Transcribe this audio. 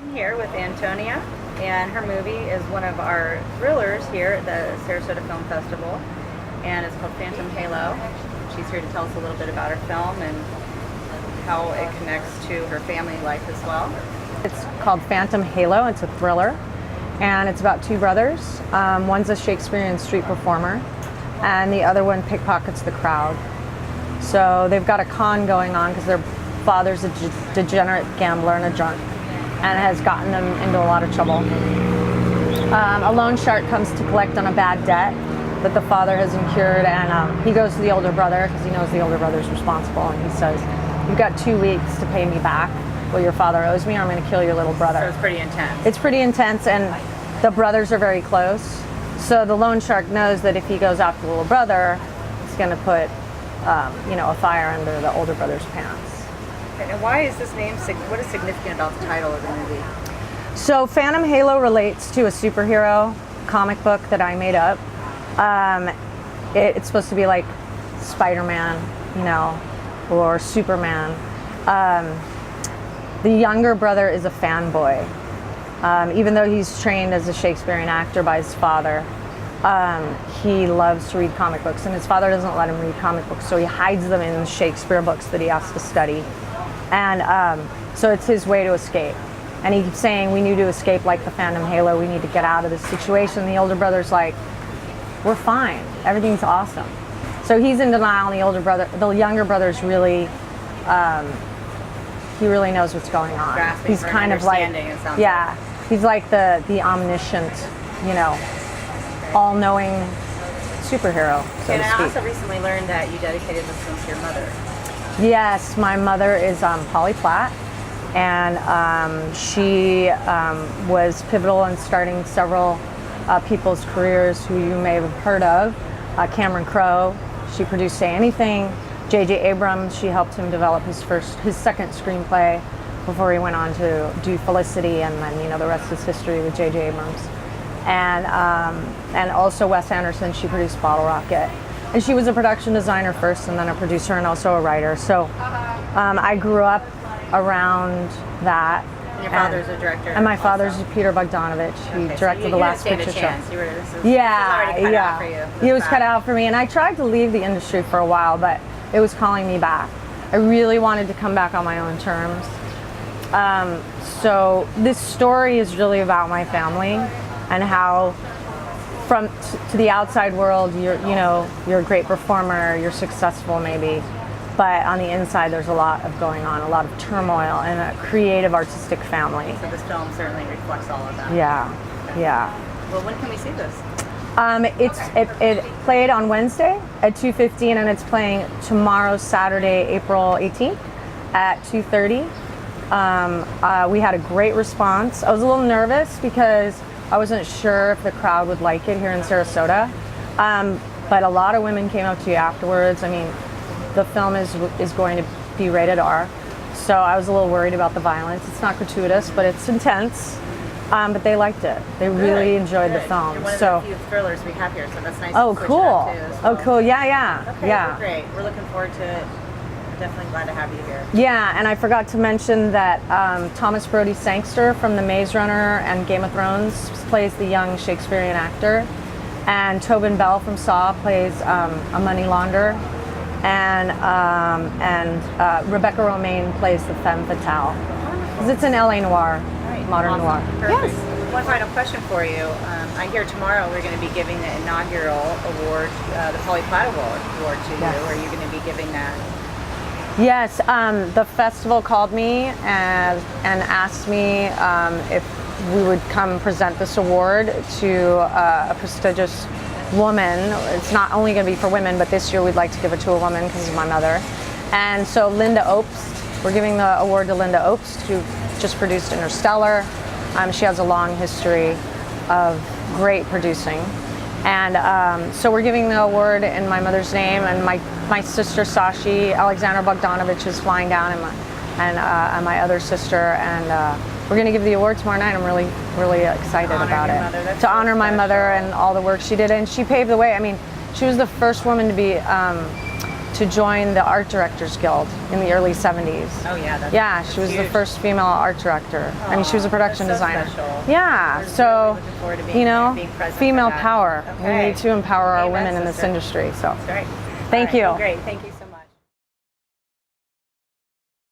I'm here with Antonia, and her movie is one of our thrillers here at the Sarasota Film Festival, and it's called Phantom Halo. She's here to tell us a little bit about her film and how it connects to her family life as well. It's called Phantom Halo. It's a thriller, and it's about two brothers. One's a Shakespearean street performer, and the other one pickpockets the crowd. So they've got a con going on because their father's a degenerate gambler and a drunk, and has gotten them into a lot of trouble. A loan shark comes to collect on a bad debt that the father has incurred, and he goes to the older brother because he knows the older brother's responsible, and he says, "You've got 2 weeks to pay me back what your father owes me, or I'm going to kill your little brother." So it's pretty intense. It's pretty intense, and the brothers are very close. So the loan shark knows that if he goes after the little brother, he's going to put a fire under the older brother's pants. And why is this name, what is significant about the title of the movie? So Phantom Halo relates to a superhero comic book that I made up. It's supposed to be like Spider-Man, or Superman. The younger brother is a fanboy. Even though he's trained as a Shakespearean actor by his father, he loves to read comic books, and his father doesn't let him read comic books, so he hides them in the Shakespeare books that he has to study. And so it's his way to escape. And he keeps saying, "We need to escape like the Phantom Halo. We need to get out of this situation." The older brother's like, "We're fine. Everything's awesome." So he's in denial, and the younger brother's really, he really knows what's going on. Grasping he's for kind of like, it sounds yeah, he's like the omniscient, all-knowing superhero, so And to I speak. also recently learned that you dedicated this film to your mother. Yes, my mother is Polly Platt, and she was pivotal in starting several people's careers who you may have heard of. Cameron Crowe, she produced Say Anything. J.J. Abrams, she helped him develop his second screenplay before he went on to do Felicity, and then the rest is history with J.J. Abrams. And also Wes Anderson, she produced Bottle Rocket. And she was a production designer first, and then a producer, and also a writer. So I grew up around that. And your father's a director. And my father's Peter Bogdanovich. He directed The Last Picture Show. He was cut out for me, and I tried to leave the industry for a while, but it was calling me back. I really wanted to come back on my own terms. So this story is really about my family and how, to the outside world, you're a great performer, you're successful maybe, but on the inside there's a lot of going on, a lot of turmoil, and a creative, artistic family. So this film certainly reflects all of that. Yeah. Well, when can we see this? It played on Wednesday at 2:15, and it's playing tomorrow, Saturday, April 18th at 2:30. We had a great response. I was a little nervous because I wasn't sure if the crowd would like it here in Sarasota, but a lot of women came up to you afterwards. I mean, the film is going to be rated R, so I was a little worried about the violence. It's not gratuitous, but it's intense. But they liked it. They really enjoyed the film. You're one of the few thrillers we have here, so that's nice. Oh, to switch cool. it up too, as well. Oh, cool. Yeah. Okay, well, great. We're looking forward to it. We're definitely glad to have you here. Yeah, and I forgot to mention that Thomas Brody Sangster from The Maze Runner and Game of Thrones plays the young Shakespearean actor, and Tobin Bell from Saw plays a money launderer, and Rebecca Romijn plays the femme fatale. Because it's an LA noir. Modern noir. Perfect. One final question for you. I hear tomorrow we're going to be giving the inaugural award, the Polly Platt Award to you. Are you going to be giving that? Yes. The festival called me and asked me if we would come present this award to a prestigious woman. It's not only going to be for women, but this year we'd like to give it to a woman because of my mother. And so Linda Obst, we're giving the award to Linda Obst, who just produced Interstellar. She has a long history of great producing, and so we're giving the award in my mother's name, and my sister Sashi, Alexandra Bogdanovich, is flying down, and my other sister, and we're going to give the award tomorrow night. I'm really excited about it. To honor my mother and all the work she did, and she paved the way. I mean, she was the first woman to be to join the Art Directors Guild in the early 70s. Oh yeah, She was the huge. first female art director. I mean, she was a production that's so designer. special. Yeah, We're so really looking forward to being present female for that. power. We Okay. need to empower our Amen, women in this sister. industry. So, That's right. thank All right, you. well, great. Thank you so